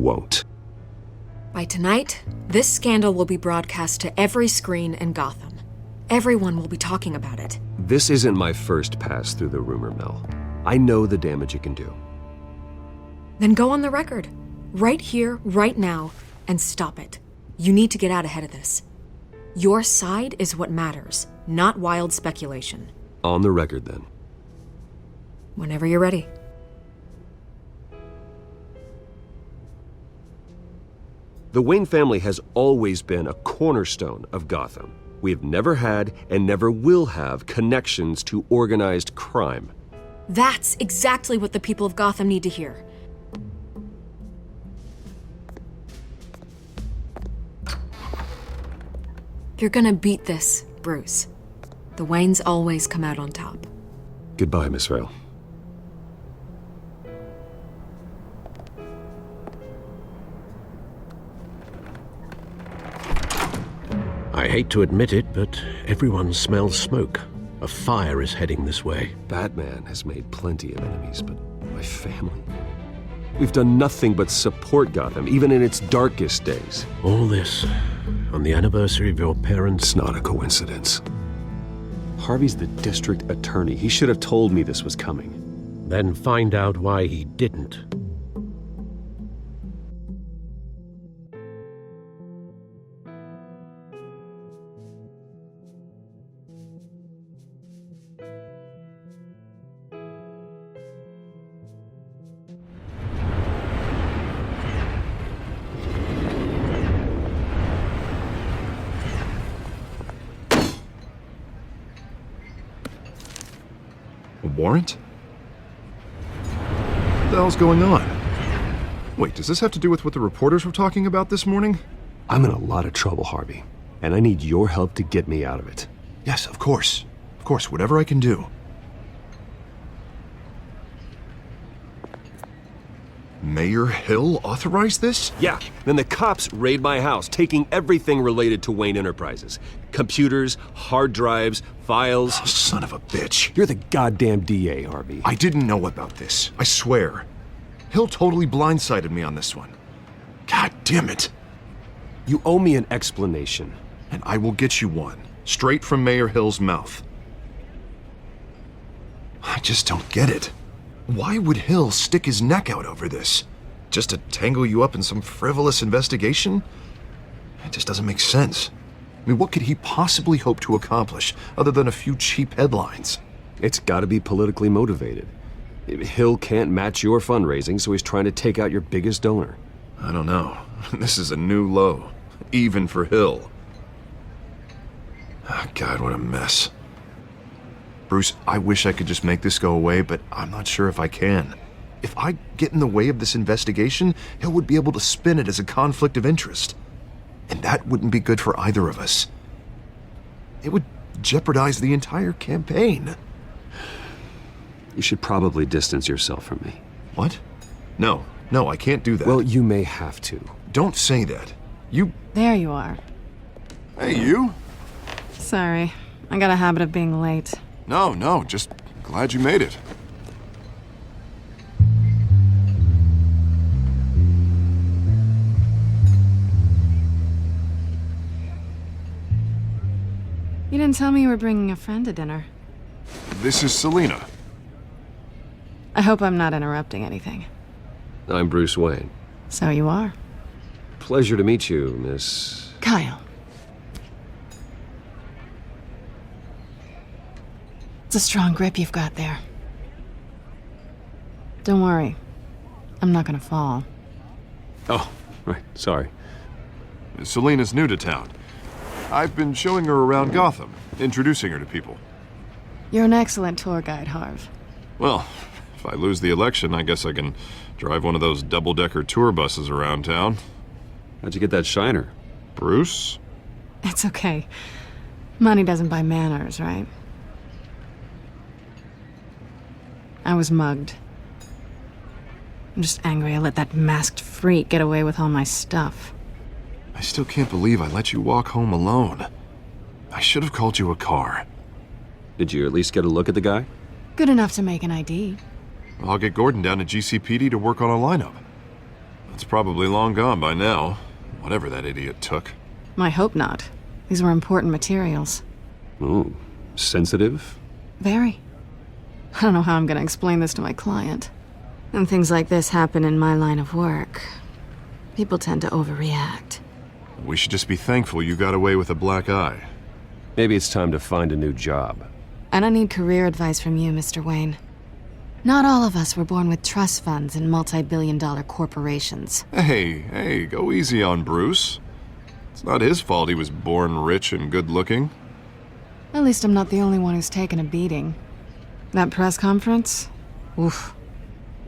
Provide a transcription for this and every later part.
won't. By tonight, this scandal will be broadcast to every screen in Gotham. Everyone will be talking about it. This isn't my first pass through the rumor mill. I know the damage it can do. Then go on the record. Right here, right now, and stop it. You need to get out ahead of this. Your side is what matters, not wild speculation. On the record, then. Whenever you're ready. The Wayne family has always been a cornerstone of Gotham. We have never had and never will have connections to organized crime. That's exactly what the people of Gotham need to hear. You're gonna beat this, Bruce. The Waynes always come out on top. Goodbye, Miss Vale. I hate to admit it, but everyone smells smoke. A fire is heading this way. Batman has made plenty of enemies, but my family? We've done nothing but support Gotham, even in its darkest days. All this on the anniversary of your parents'... It's not a coincidence. Harvey's the district attorney. He should have told me this was coming. Then find out why he didn't. A warrant? What the hell's going on? Wait, does this have to do with what the reporters were talking about this morning? I'm in a lot of trouble, Harvey, and I need your help to get me out of it. Yes, of course. Of course, whatever I can do. Mayor Hill authorized this? Yeah, then the cops raid my house, taking everything related to Wayne Enterprises. Computers, hard drives, files. Oh, son of a bitch. You're the goddamn DA, Harvey. I didn't know about this. I swear. Hill totally blindsided me on this one. God damn it. You owe me an explanation. And I will get you one. Straight from Mayor Hill's mouth. I just don't get it. Why would Hill stick his neck out over this? Just to tangle you up in some frivolous investigation? It just doesn't make sense. I mean, what could he possibly hope to accomplish other than a few cheap headlines? It's gotta be politically motivated. Hill can't match your fundraising, so he's trying to take out your biggest donor. I don't know. This is a new low. Even for Hill. Oh, God, what a mess. Bruce, I wish I could just make this go away, but I'm not sure if I can. If I get in the way of this investigation, Hill would be able to spin it as a conflict of interest. And that wouldn't be good for either of us. It would jeopardize the entire campaign. You should probably distance yourself from me. What? No, I can't do that. Well, you may have to. Don't say that. You... There you are. Hey, you? Sorry, I got a habit of being late. No, just glad you made it. You didn't tell me you were bringing a friend to dinner. This is Selina. I hope I'm not interrupting anything. I'm Bruce Wayne. So you are. Pleasure to meet you, Miss... Kyle. It's a strong grip you've got there. Don't worry. I'm not gonna fall. Oh, right, sorry. Selina's new to town. I've been showing her around Gotham, introducing her to people. You're an excellent tour guide, Harv. Well, if I lose the election, I guess I can drive one of those double-decker tour buses around town. How'd you get that shiner? Bruce? It's okay. Money doesn't buy manners, right? I was mugged. I'm just angry I let that masked freak get away with all my stuff. I still can't believe I let you walk home alone. I should have called you a car. Did you at least get a look at the guy? Good enough to make an ID. I'll get Gordon down to GCPD to work on a lineup. It's probably long gone by now. Whatever that idiot took. I hope not. These were important materials. Ooh, sensitive? Very. I don't know how I'm gonna explain this to my client. When things like this happen in my line of work, people tend to overreact. We should just be thankful you got away with a black eye. Maybe it's time to find a new job. I don't need career advice from you, Mr. Wayne. Not all of us were born with trust funds and multi-billion-dollar corporations. Hey, go easy on Bruce. It's not his fault he was born rich and good-looking. At least I'm not the only one who's taken a beating. That press conference? Oof.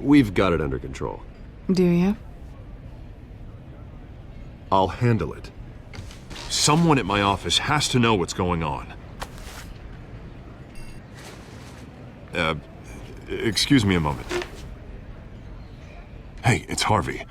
We've got it under control. Do you? I'll handle it. Someone at my office has to know what's going on. Excuse me a moment. Hey, it's Harvey.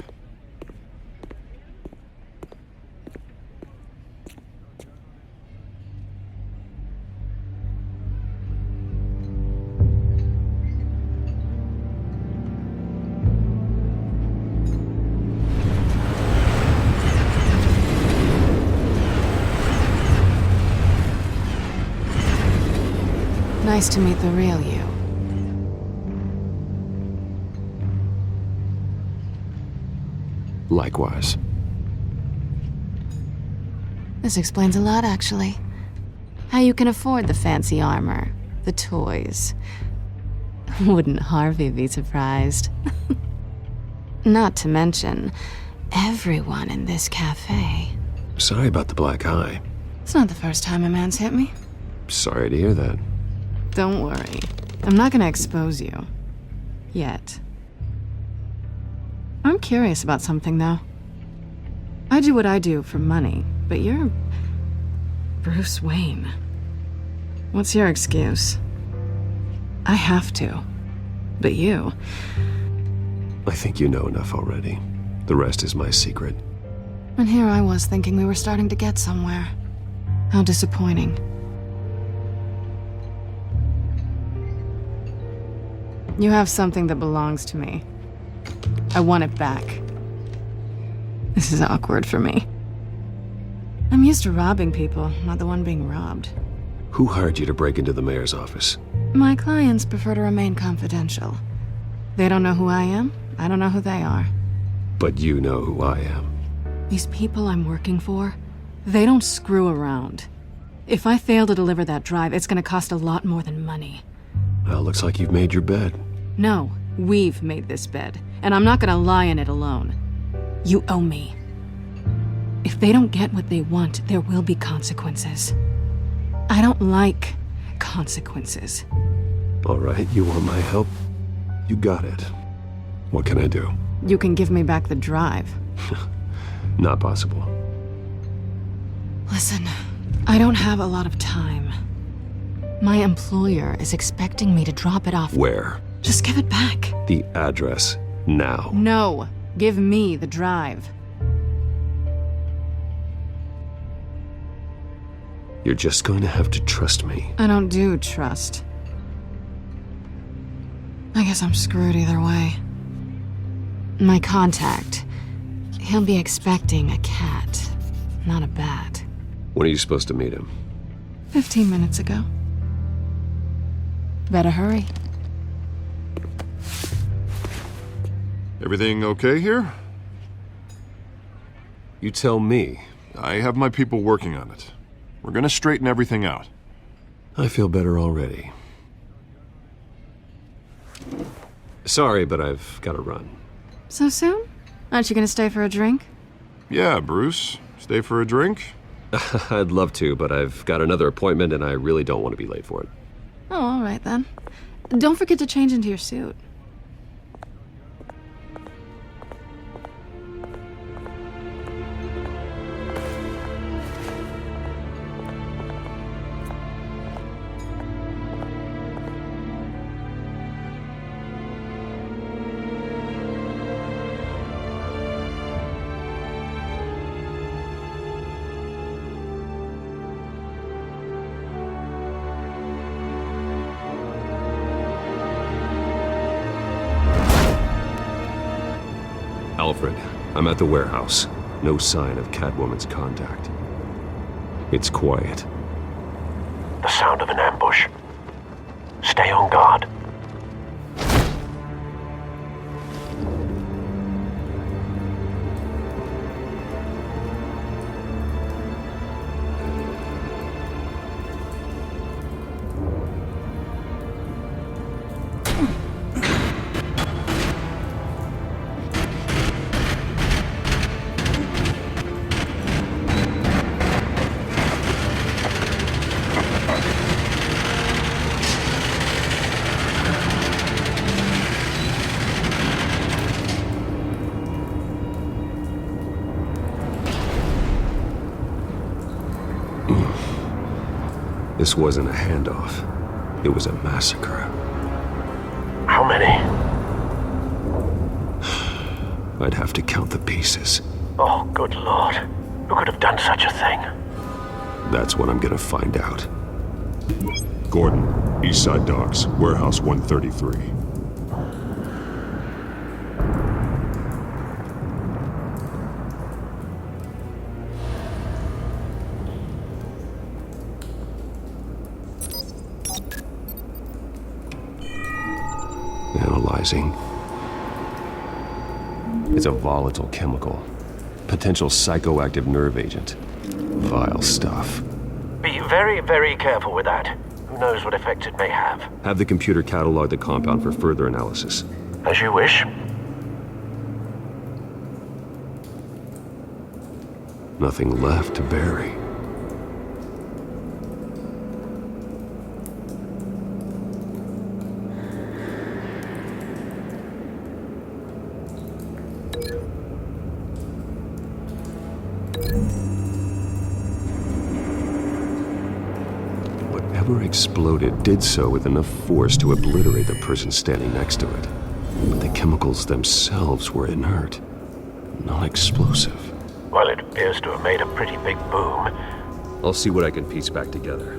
Nice to meet the real you. Likewise. This explains a lot, actually. How you can afford the fancy armor, the toys. Wouldn't Harvey be surprised? Not to mention, everyone in this cafe. Sorry about the black eye. It's not the first time a man's hit me. Sorry to hear that. Don't worry. I'm not gonna expose you. Yet. I'm curious about something, though. I do what I do for money, but you're Bruce Wayne. What's your excuse? I have to. But you... I think you know enough already. The rest is my secret. And here I was thinking we were starting to get somewhere. How disappointing. You have something that belongs to me. I want it back. This is awkward for me. I'm used to robbing people, not the one being robbed. Who hired you to break into the mayor's office? My clients prefer to remain confidential. They don't know who I am, I don't know who they are. But you know who I am. These people I'm working for, they don't screw around. If I fail to deliver that drive, it's gonna cost a lot more than money. Well, looks like you've made your bed. No, we've made this bed, and I'm not gonna lie in it alone. You owe me. If they don't get what they want, there will be consequences. I don't like consequences. All right, you want my help? You got it. What can I do? You can give me back the drive. Not possible. Listen, I don't have a lot of time. My employer is expecting me to drop it off. Where? Just give it back. The address, now. No, give me the drive. You're just going to have to trust me. I don't do trust. I guess I'm screwed either way. My contact, he'll be expecting a cat, not a bat. When are you supposed to meet him? 15 minutes ago. Better hurry. Everything okay here? You tell me. I have my people working on it. We're gonna straighten everything out. I feel better already. Sorry, but I've got to run. So soon? Aren't you gonna stay for a drink? Yeah, Bruce. Stay for a drink? I'd love to, but I've got another appointment and I really don't want to be late for it. Oh, all right then. Don't forget to change into your suit. Alfred, I'm at the warehouse. No sign of Catwoman's contact. It's quiet. The sound of an ambush. Stay on guard. This wasn't a handoff. It was a massacre. How many? I'd have to count the pieces. Oh, good lord. Who could have done such a thing? That's what I'm gonna find out. Gordon, Eastside Docks, Warehouse 133. Analyzing. It's a volatile chemical. Potential psychoactive nerve agent. Vile stuff. Be very, very careful with that. Who knows what effects it may have. Have the computer catalog the compound for further analysis. As you wish. Nothing left to bury. Whatever exploded did so with enough force to obliterate the person standing next to it. But the chemicals themselves were inert, not explosive. Well, it appears to have made a pretty big boom. I'll see what I can piece back together.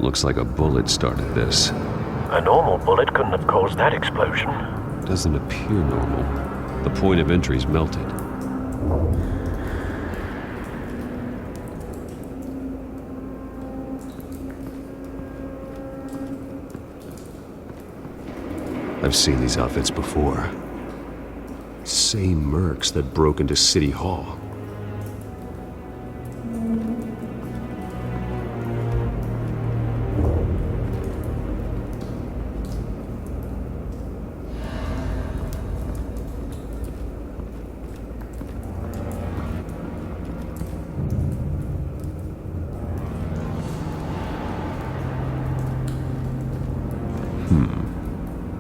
Looks like a bullet started this. A normal bullet couldn't have caused that explosion. Doesn't appear normal. The point of entry's melted. I've seen these outfits before. Same mercs that broke into City Hall.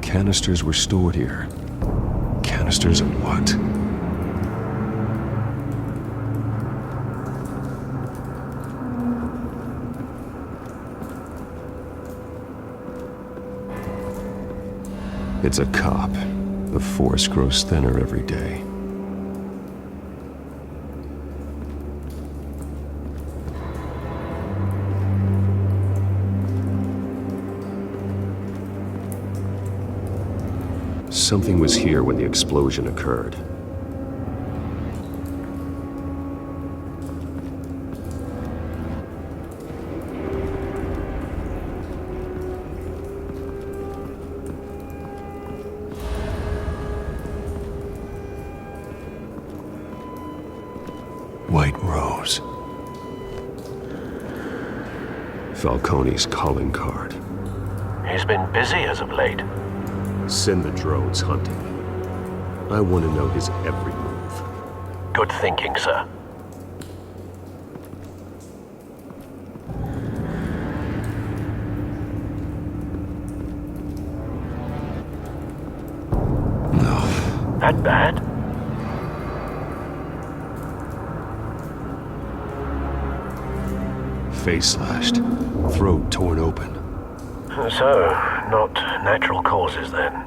Canisters were stored here. Canisters of what? It's a cop. The force grows thinner every day. Something was here when the explosion occurred. White Rose. Falcone's calling card. He's been busy as of late. Send the drones hunting. I want to know his every move. Good thinking, sir. That bad? Face slashed, throat torn open. So, not natural causes then.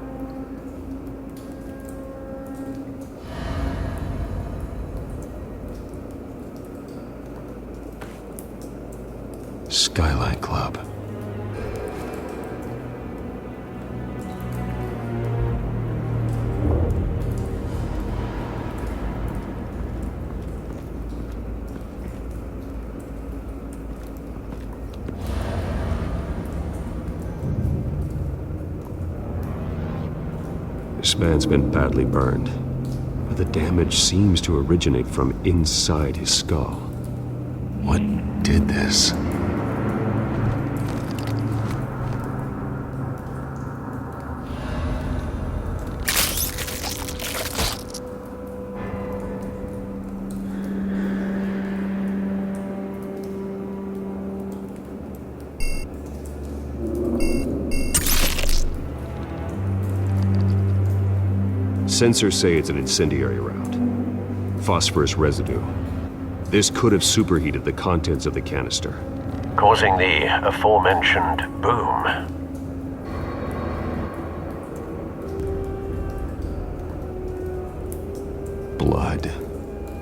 Skyline Club. This man's been badly burned, but the damage seems to originate from inside his skull. What did this? Sensors say it's an incendiary round. Phosphorus residue. This could have superheated the contents of the canister. Causing the aforementioned boom. Blood.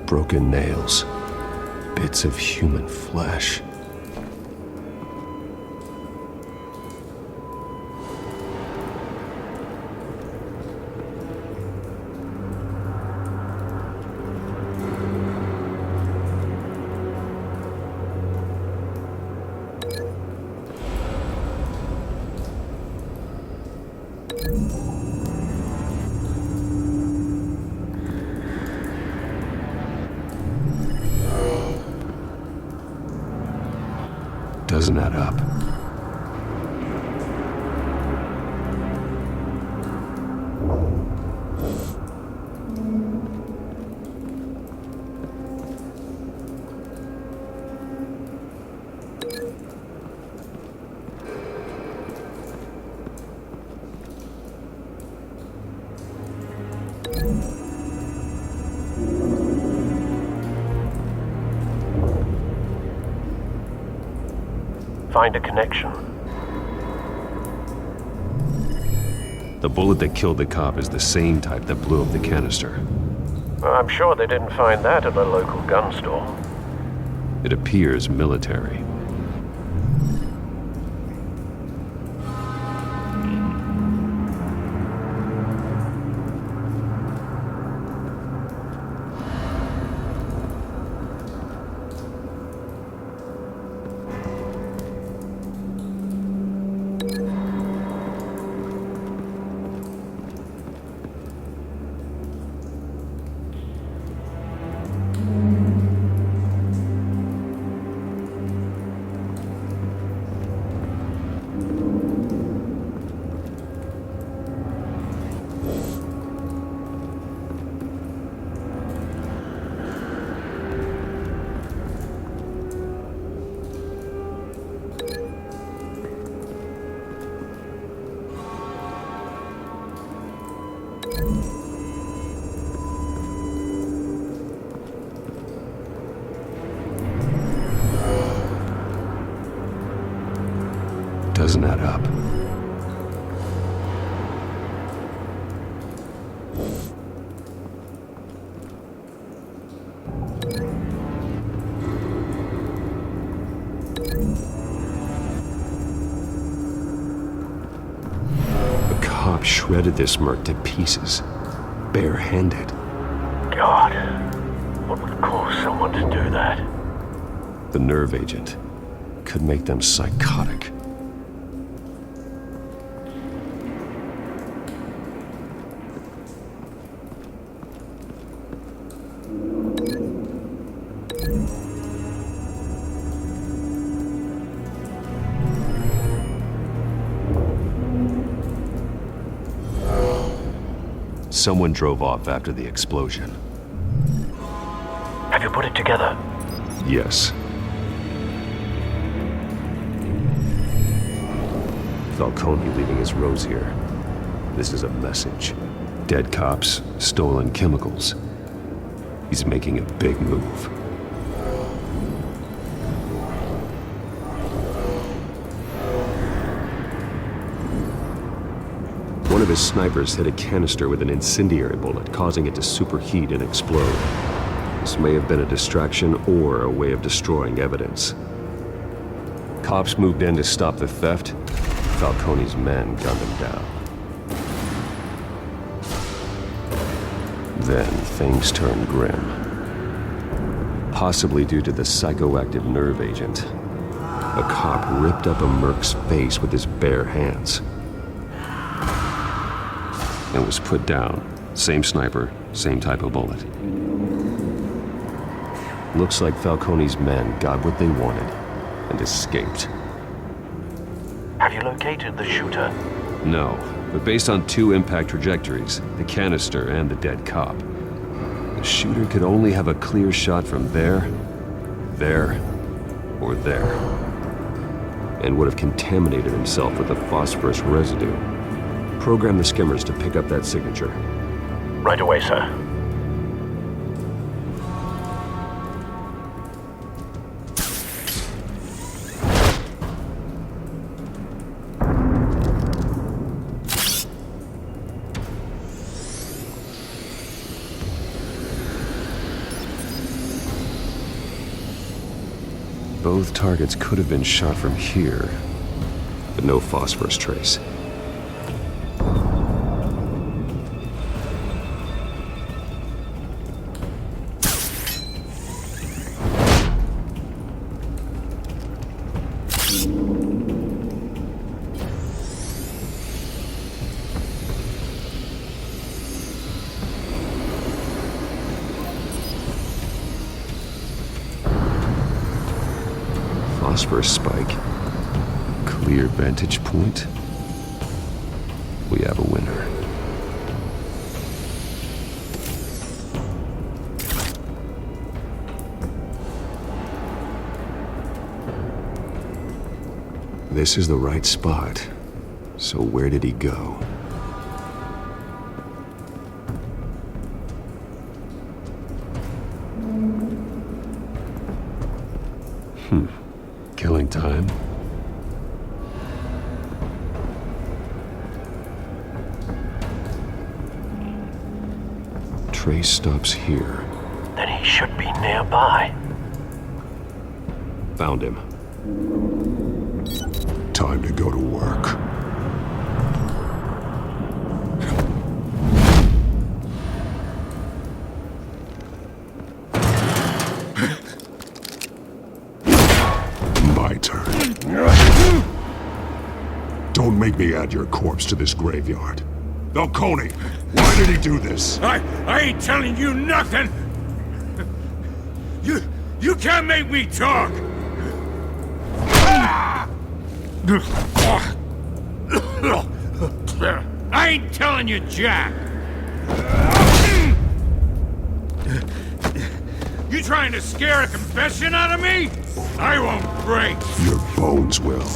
Broken nails. Bits of human flesh. Doesn't add up. Find a connection. The bullet that killed the cop is the same type that blew up the canister. I'm sure they didn't find that at a local gun store. It appears military. Doesn't add up. The cop shredded this merc to pieces, barehanded. God, what would cause someone to do that? The nerve agent could make them psychotic. Someone drove off after the explosion. Have you put it together? Yes. Falcone leaving his rose here. This is a message. Dead cops, stolen chemicals. He's making a big move. One of his snipers hit a canister with an incendiary bullet, causing it to superheat and explode. This may have been a distraction or a way of destroying evidence. Cops moved in to stop the theft. Falcone's men gunned him down. Then things turned grim. Possibly due to the psychoactive nerve agent. A cop ripped up a merc's face with his bare hands. And was put down. Same sniper, same type of bullet. Looks like Falcone's men got what they wanted and escaped. Have you located the shooter? No, but based on 2 impact trajectories, the canister and the dead cop, the shooter could only have a clear shot from there, or there, and would have contaminated himself with the phosphorus residue. Program the skimmers to pick up that signature. Right away, sir. Both targets could have been shot from here, but no phosphorus trace. Phosphorus spike. Clear vantage point. We have a winner. This is the right spot. So where did he go? Killing time? Trace stops here. Then he should be nearby. Found him. Time to go to work. My turn. Don't make me add your corpse to this graveyard. Falcone, why did he do this? I ain't telling you nothing! You can't make me talk! I ain't telling you jack! You trying to scare a confession out of me? I won't break! Your bones will.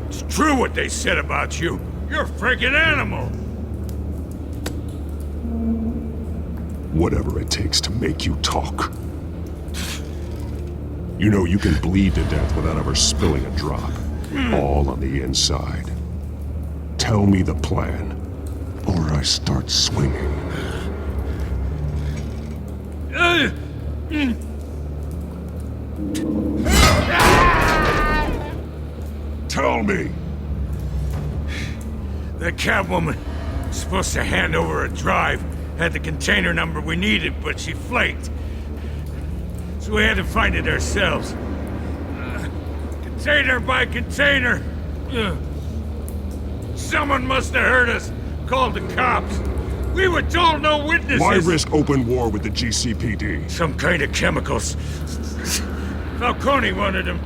It's true what they said about you. You're a friggin' animal! Whatever it takes to make you talk. You know you can bleed to death without ever spilling a drop. All on the inside. Tell me the plan, or I start swinging. Tell me! The Catwoman was supposed to hand over a drive. Had the container number we needed, but she flaked. So we had to find it ourselves. Container by container. Someone must have heard us. Called the cops. We were told no witnesses. Why risk open war with the GCPD? Some kind of chemicals. Falcone wanted them.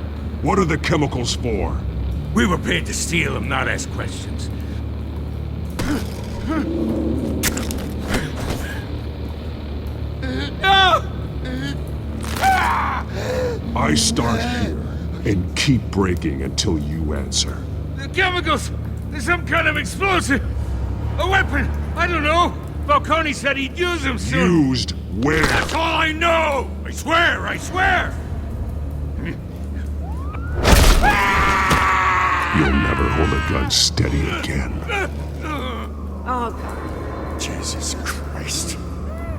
What are the chemicals for? We were paid to steal them, not ask questions. I start here and keep breaking until you answer. The chemicals! There's some kind of explosive! A weapon! I don't know! Falcone said he'd use them soon! Used where? That's all I know! I swear! I swear! You'll never hold a gun steady again. Jesus Christ.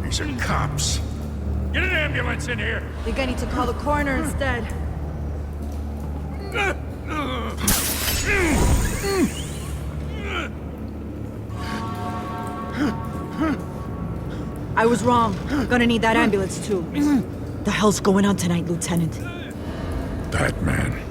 These are cops. Get an ambulance in here! I think I need to call the coroner instead. I was wrong. Gonna need that ambulance too. The hell's going on tonight, Lieutenant? Batman.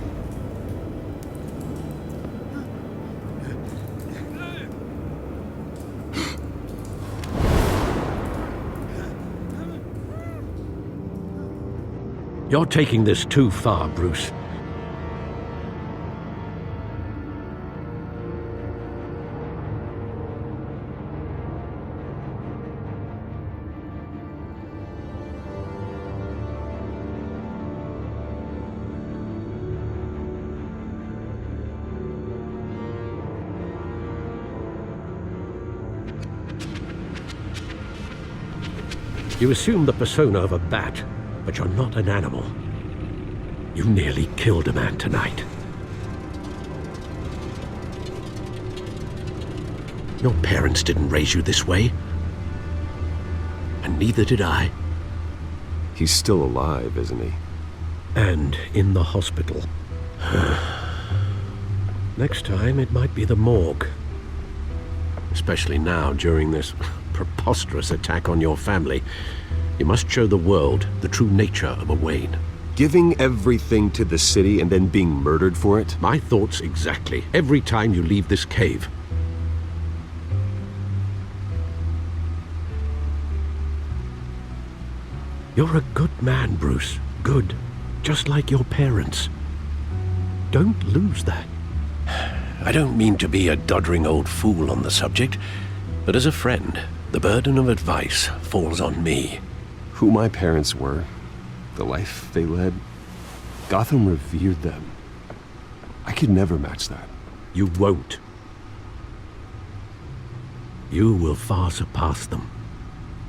You're taking this too far, Bruce. You assume the persona of a bat, but you're not an animal. You nearly killed a man tonight. Your parents didn't raise you this way. And neither did I. He's still alive, isn't he? And in the hospital. Next time, it might be the morgue. Especially now, during this preposterous attack on your family. You must show the world the true nature of a Wayne. Giving everything to the city and then being murdered for it? My thoughts exactly. Every time you leave this cave. You're a good man, Bruce. Good. Just like your parents. Don't lose that. I don't mean to be a doddering old fool on the subject, but as a friend, the burden of advice falls on me. Who my parents were, the life they led, Gotham revered them. I could never match that. You won't. You will far surpass them.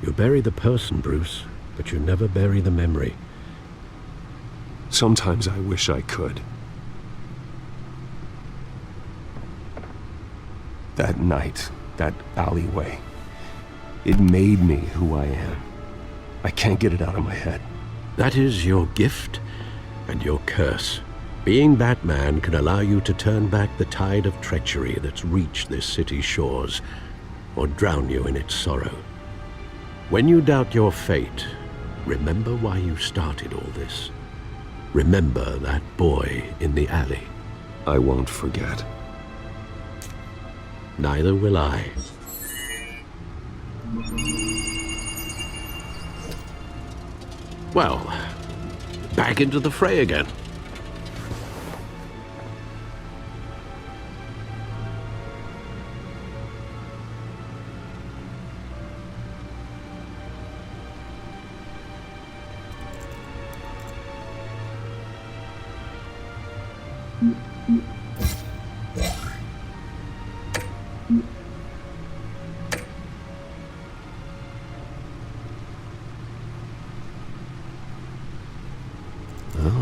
You bury the person, Bruce, but you never bury the memory. Sometimes I wish I could. That night, that alleyway, it made me who I am. I can't get it out of my head. That is your gift and your curse. Being Batman can allow you to turn back the tide of treachery that's reached this city's shores, or drown you in its sorrow. When you doubt your fate, remember why you started all this. Remember that boy in the alley. I won't forget. Neither will I. Well, back into the fray again.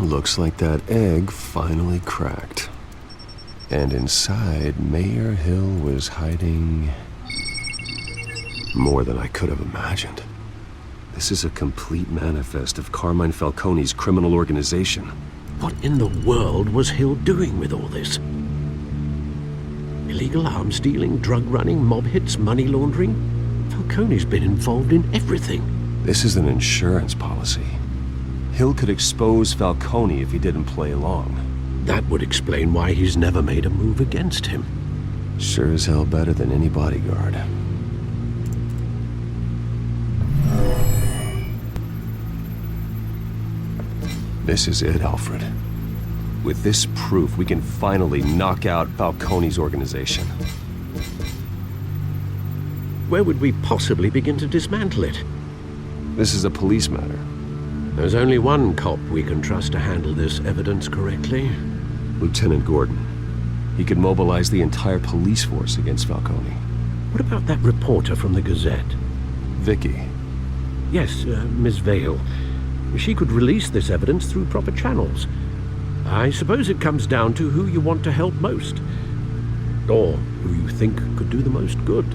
Looks like that egg finally cracked. And inside, Mayor Hill was hiding more than I could have imagined. This is a complete manifest of Carmine Falcone's criminal organization. What in the world was Hill doing with all this? Illegal arms dealing, drug running, mob hits, money laundering? Falcone's been involved in everything. This is an insurance policy. Hill could expose Falcone if he didn't play along. That would explain why he's never made a move against him. Sure as hell better than any bodyguard. This is it, Alfred. With this proof, we can finally knock out Falcone's organization. Where would we possibly begin to dismantle it? This is a police matter. There's only one cop we can trust to handle this evidence correctly. Lieutenant Gordon. He could mobilize the entire police force against Falcone. What about that reporter from the Gazette? Vicky. Yes, Miss Vale. She could release this evidence through proper channels. I suppose it comes down to who you want to help most. Or who you think could do the most good.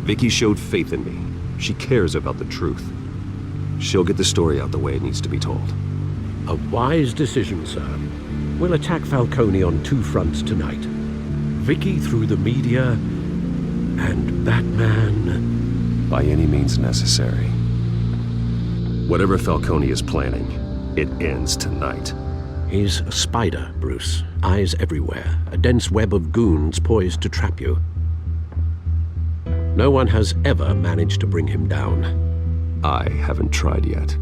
Vicky showed faith in me. She cares about the truth. She'll get the story out the way it needs to be told. A wise decision, sir. We'll attack Falcone on two fronts tonight. Vicky through the media, and Batman... by any means necessary. Whatever Falcone is planning, it ends tonight. He's a spider, Bruce. Eyes everywhere. A dense web of goons poised to trap you. No one has ever managed to bring him down. I haven't tried yet.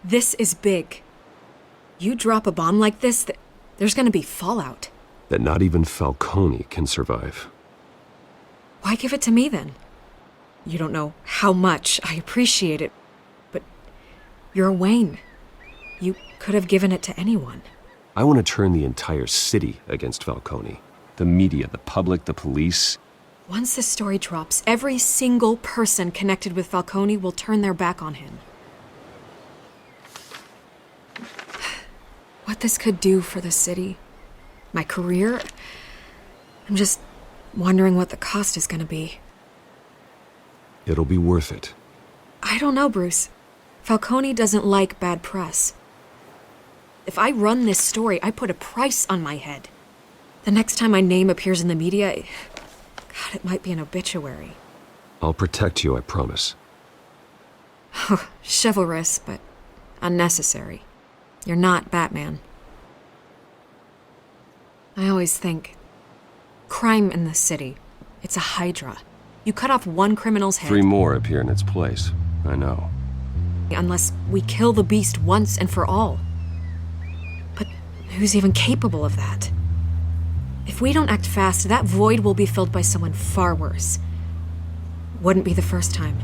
This is big. You drop a bomb like this, there's gonna be fallout. That not even Falcone can survive. Why give it to me then? You don't know how much I appreciate it, but you're Wayne. You could have given it to anyone. I want to turn the entire city against Falcone. The media, the public, the police. Once this story drops, every single person connected with Falcone will turn their back on him. What this could do for the city, my career, I'm just wondering what the cost is gonna be. It'll be worth it. I don't know, Bruce. Falcone doesn't like bad press. If I run this story, I put a price on my head. The next time my name appears in the media, God, it might be an obituary. I'll protect you, I promise. Chivalrous, but unnecessary. You're not Batman. I always think, crime in the city, it's a hydra. You cut off one criminal's head. 3 more appear in its place. I know. Unless we kill the beast once and for all. But who's even capable of that? If we don't act fast, that void will be filled by someone far worse. Wouldn't be the first time.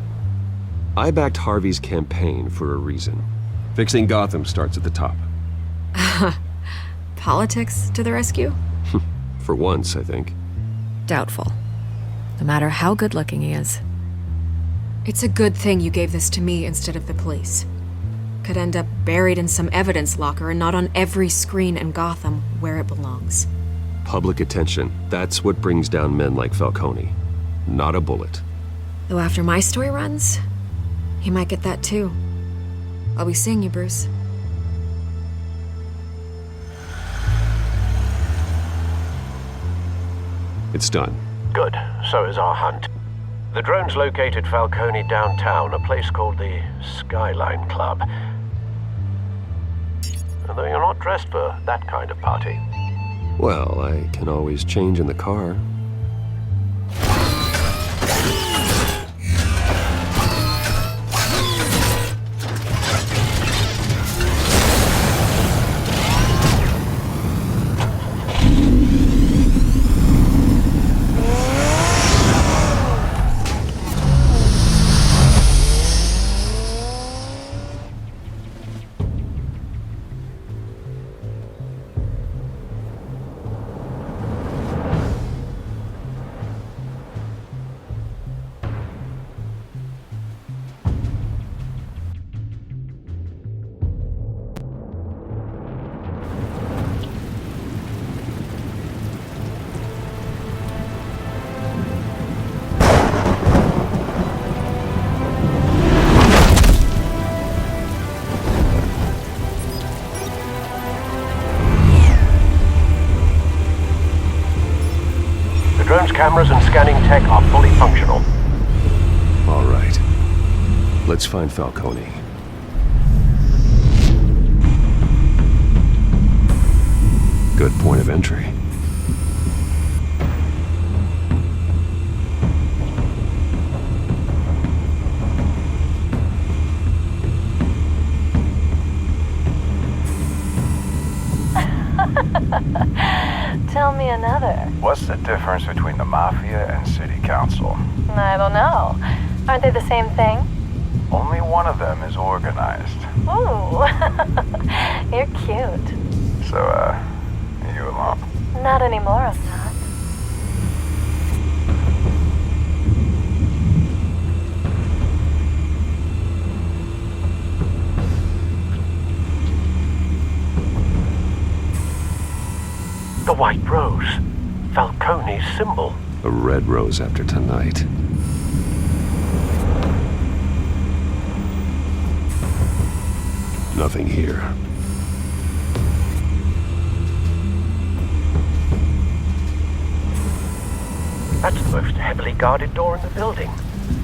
I backed Harvey's campaign for a reason. Fixing Gotham starts at the top. Politics to the rescue? For once, I think. Doubtful. No matter how good-looking he is. It's a good thing you gave this to me instead of the police. Could end up buried in some evidence locker and not on every screen in Gotham where it belongs. Public attention, that's what brings down men like Falcone. Not a bullet. Though after my story runs, he might get that too. I'll be seeing you, Bruce. It's done. Good. So is our hunt. The drones located Falcone downtown, a place called the Skyline Club. Although you're not dressed for that kind of party. Well, I can always change in the car. The drone's cameras and scanning tech are fully functional. All right. Let's find Falcone. Good point of entry. Tell me another. What's the difference between the Mafia and City Council? I don't know. Aren't they the same thing? Only one of them is organized. Ooh, you're cute. So, are you alone? Not anymore, I'm not. The white rose. Falcone's symbol. A red rose after tonight. Nothing here. That's the most heavily guarded door in the building.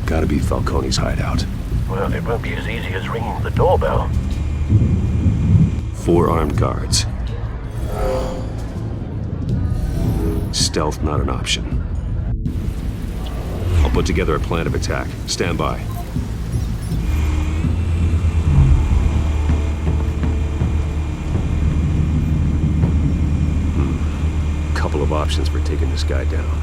Gotta be Falcone's hideout. Well, it won't be as easy as ringing the doorbell. 4 armed guards. Stealth not an option. I'll put together a plan of attack. Stand by. Couple of options for taking this guy down.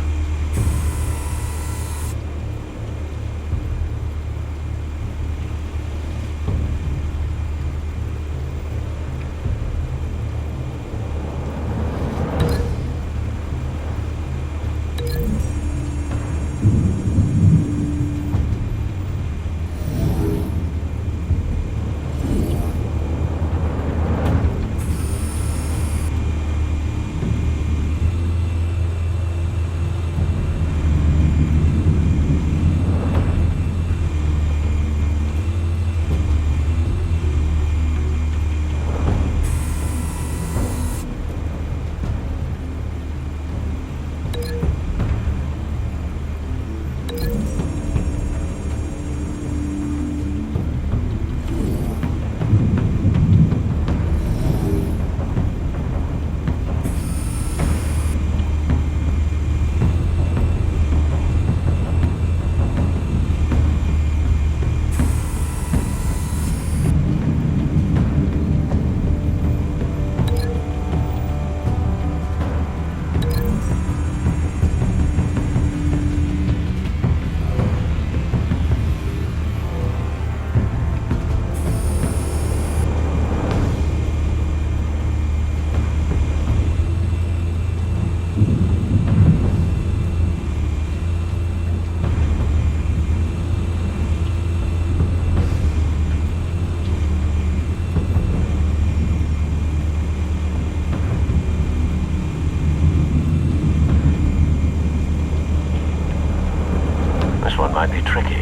This one might be tricky.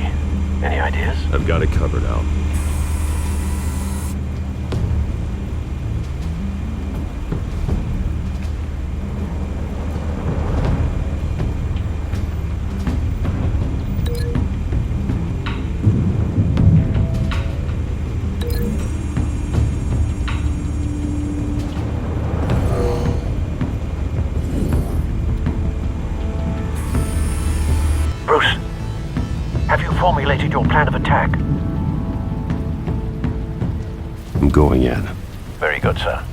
Any ideas? I've got it covered, Al. Bruce, have you formulated your plan of attack? I'm going in. Very good, sir.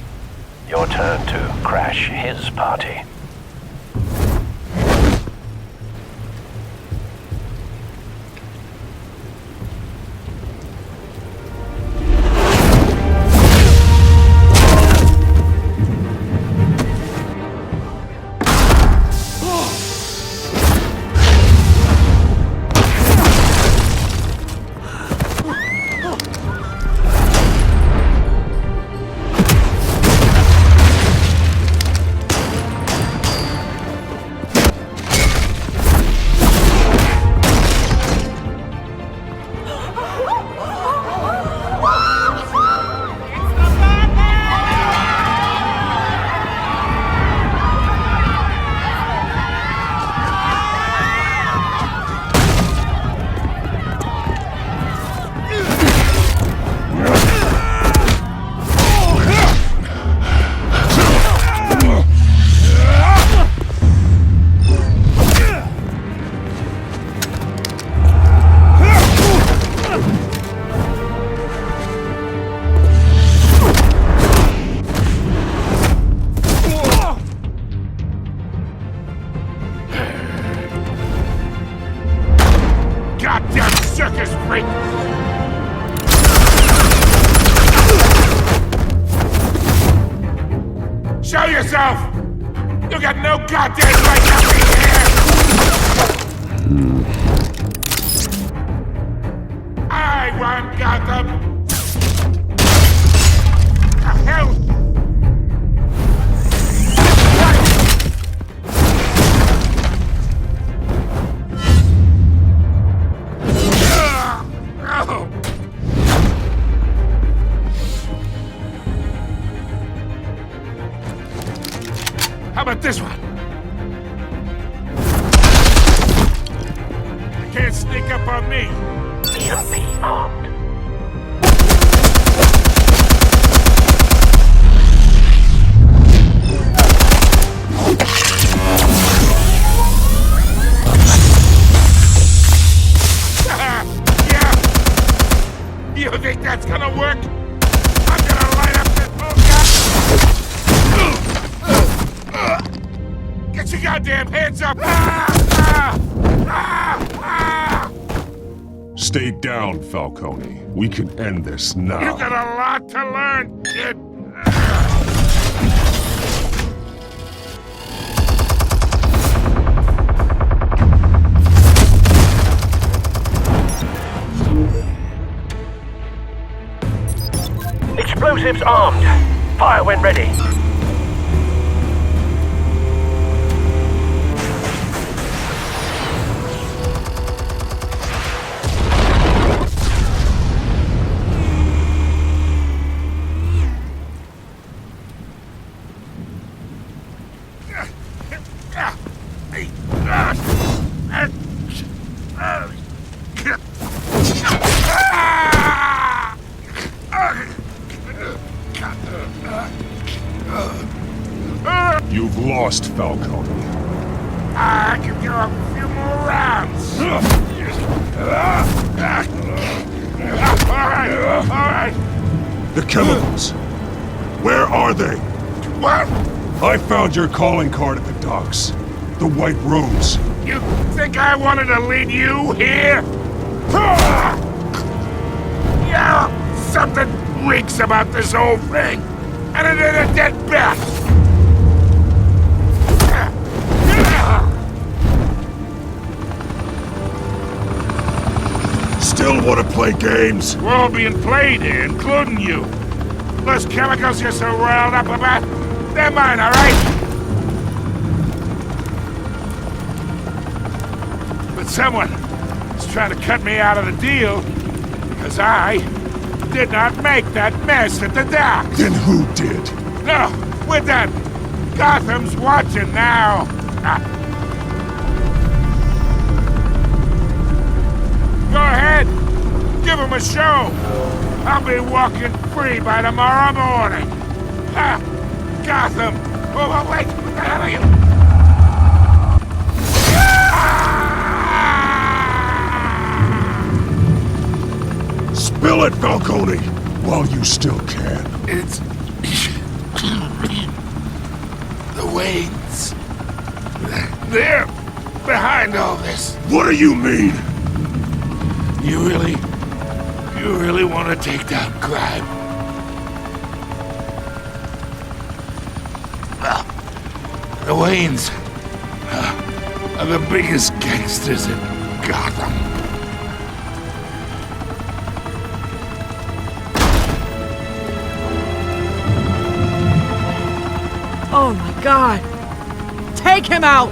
Your turn to crash his party. circus freak! Show yourself! You got no goddamn right to be here! I want Gotham! The hell? How about this one? You can't sneak up on me. EMP armed. Yeah. You think that's gonna work? I'm gonna light up this whole Get your goddamn hands up! Stay down, Falcone. We can end this now. You got a lot to learn, kid. Explosives armed. Fire when ready. You've lost, Falcone. I can do a few more rounds. All right. The chemicals. Where are they? What? I found your calling card at the docks. The White Rose. You think I wanted to lead you here? Yeah, something reeks about this whole thing. And it ain't a dead bat. Still want to play games? We're all being played here, including you. Those chemicals you're so riled up about, they're mine, all right? But someone is trying to cut me out of the deal because I did not make that mess at the docks. Then who did? No, we're done. Gotham's watching now. Go ahead. Give him a show. I'll be walking free by tomorrow morning. Ha! Gotham. Oh, wait. What the hell are you? Spill it, Falcone, while you still can. It's... the Waynes. They're behind all this. What do you mean? You really want to take down crime? Well, the Waynes are the biggest gangsters in Gotham. Oh my God! Take him out!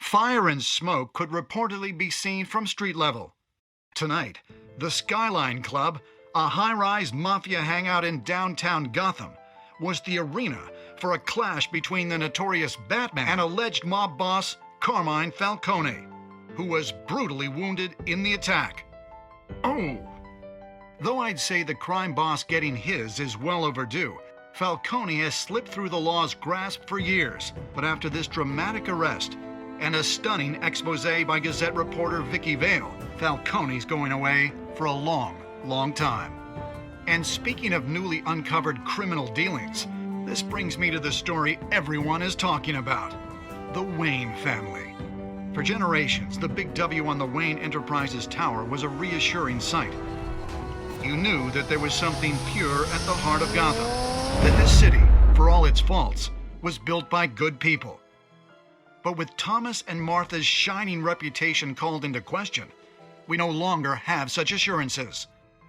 Fire and smoke could reportedly be seen from street level. Tonight, the Skyline Club, a high-rise mafia hangout in downtown Gotham, was the arena for a clash between the notorious Batman and alleged mob boss Carmine Falcone, who was brutally wounded in the attack. Oh, Though I'd say the crime boss getting his is well overdue, Falcone has slipped through the law's grasp for years. But after this dramatic arrest and a stunning expose by Gazette reporter Vicky Vale, Falcone's going away for a long, long time. And speaking of newly uncovered criminal dealings, this brings me to the story everyone is talking about: the Wayne family. For generations, the big W on the Wayne Enterprises tower was a reassuring sight. You knew that there was something pure at the heart of Gotham, that this city, for all its faults, was built by good people. But with Thomas and Martha's shining reputation called into question, we no longer have such assurances.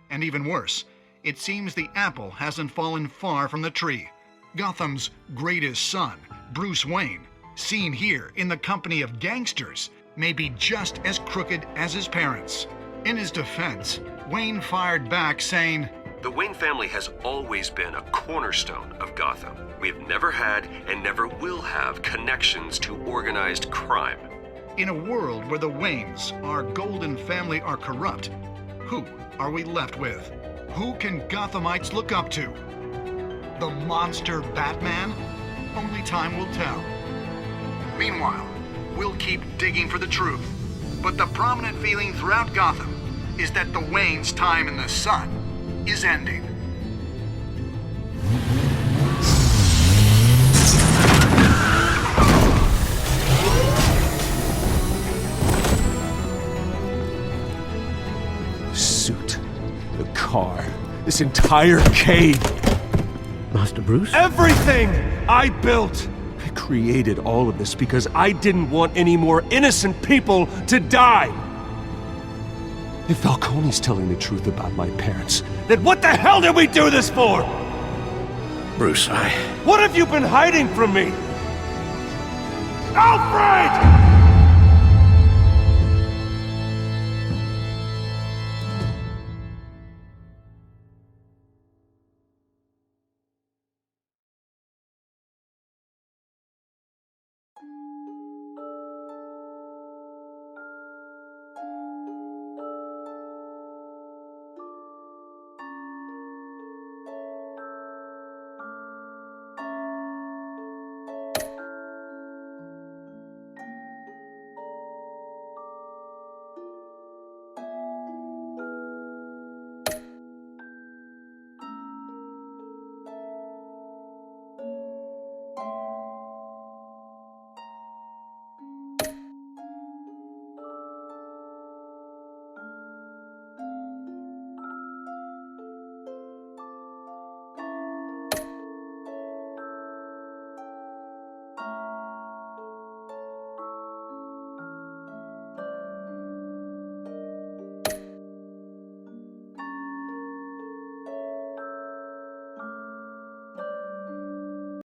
And even worse, it seems the apple hasn't fallen far from the tree. Gotham's greatest son, Bruce Wayne, seen here in the company of gangsters, may be just as crooked as his parents. In his defense, Wayne fired back saying, "The Wayne family has always been a cornerstone of Gotham. We have never had and never will have connections to organized crime." In a world where the Waynes, our golden family, are corrupt, who are we left with? Who can Gothamites look up to? The monster Batman? Only time will tell. Meanwhile, we'll keep digging for the truth. But the prominent feeling throughout Gotham is that the Waynes' time in the sun is ending. The suit, the car, this entire cave. Master Bruce? Everything I built! I created all of this because I didn't want any more innocent people to die! If Falcone's telling the truth about my parents, then what the hell did we do this for? Bruce, What have you been hiding from me? Alfred!